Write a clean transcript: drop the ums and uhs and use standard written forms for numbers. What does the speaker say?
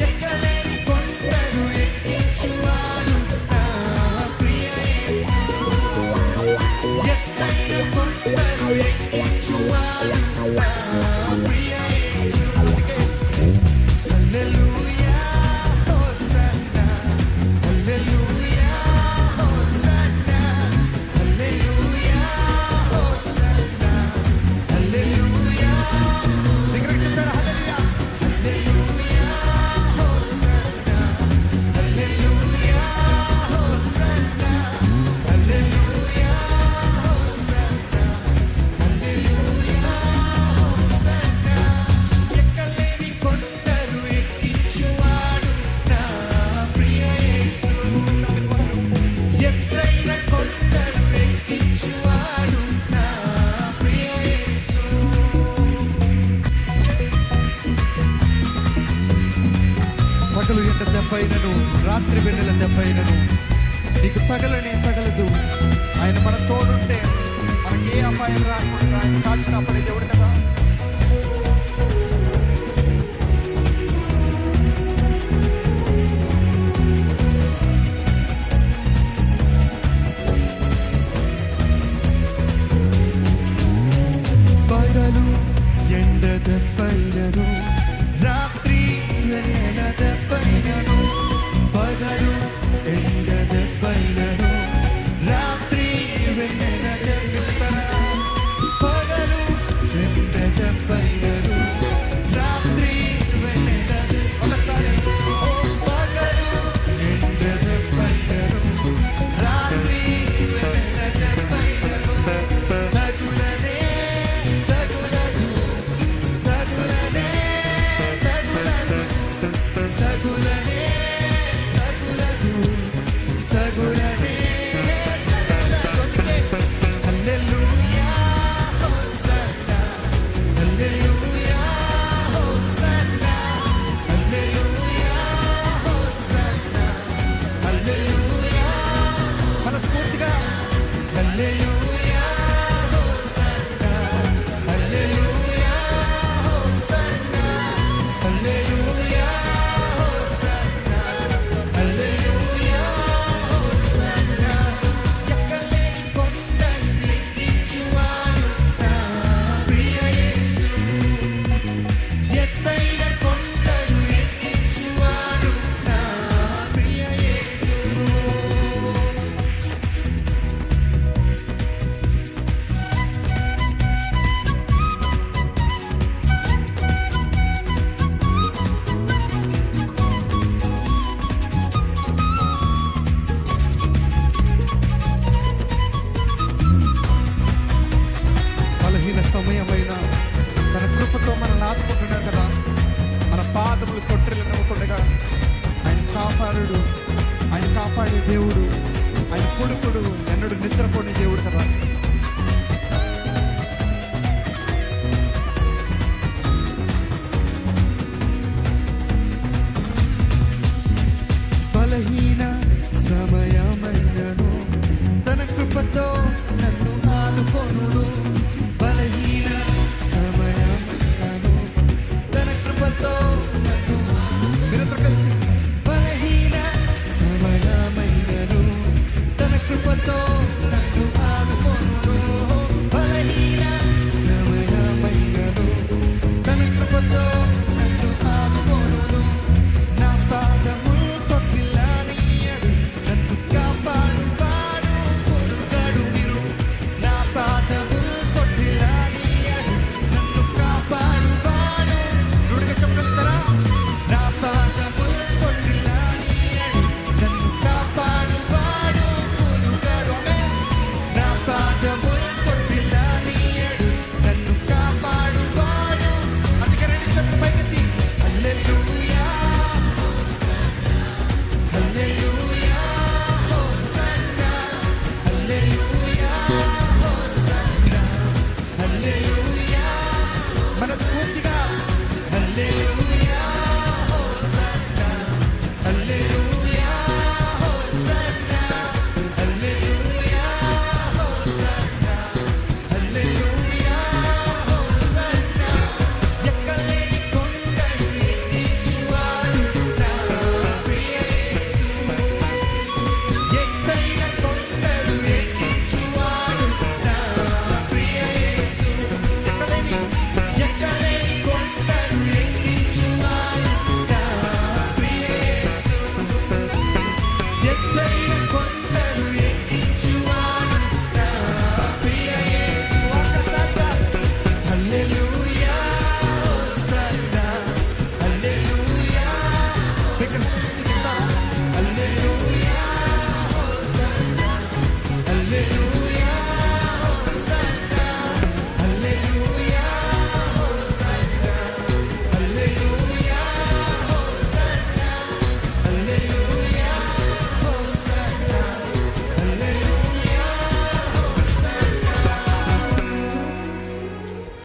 ఎక్కలేని కొండను ఎక్కించువాడు నా ప్రియ యేసు. ఎత్తైన కొండను ఎక్కించువాడు నా ప్రియ యేసు. హల్లెలూయా హోసన్నా, హల్లెలూయా హోసన్నా, హల్లెలూయా హోసన్నా, హల్లెలూయా. దగ్గరికి చెప్తారా హల్లెలూయా, హల్లెలూయా హోసన్నా, హల్లెలూయా హోసన్నా, హల్లెలూయా హోసన్నా, హల్లెలూయా హోసన్నా. ఎక్కలేని కొండను ఎక్కించువాడు నా ప్రియ యేసు. ఎత్తైన కొండను ఎక్కించువాడు నా ప్రియ యేసు. పగలు ఎండ దెబ్బైనను, రాత్రి వెన్నెల దెబ్బైనను నీకు తగలనే తగలదు. ఆయన మన తోడుంటే మనకి ఏ అపాయం రాకుండా ఆయన కాచినప్పుడే దేవుడు కదా. పగలు ఎండ దెబ్బైనను, రాత్రి వెన్నెల దెబ్బైనను. పగలు ఎండ దెబ్బైనను, రాత్రి వెన్నెల దెబ్బైనను. పగలు ఎండ దెబ్బైనను, రాత్రి వెన్నెల. ఒకసారి పగలు ఎండ దెబ్బైనను, రాత్రి వెన్నెల దెబ్బైనను. తగులనే తగులదు, తగులనే తగులదు, తగులనే తగులదు, తగులనే తగులదు. హల్లెలూయా హోసన్నా, హల్లెలూయా హోసన్నా, హల్లెలూయా హోసన్నా, హల్లెలూయా. మనస్ఫూర్తిగా హల్లెలూయా హోసన్నా, హల్లెలూయా హోసన్నా, హల్లెలూయా హోసన్నా, హల్లెలూయా హోసన్నా. ఎక్కలేని కొండను ఎక్కించువాడు నా ప్రియ యేసు. ఎత్తైన కొండను ఎక్కించువాడు నా ప్రియ యేసు. బలహీన సమయమైన తన కృపతో మనల్ని ఆదుకుంటున్నాడు కదా. మన పాదములు తొట్టిల్లు నవ్వకుండగా ఆయన కాపాడు, ఆయన కాపాడే దేవుడు, ఆయన కొడుకుడు, ఎన్నడూ నిద్రపోని దేవుడు కదా.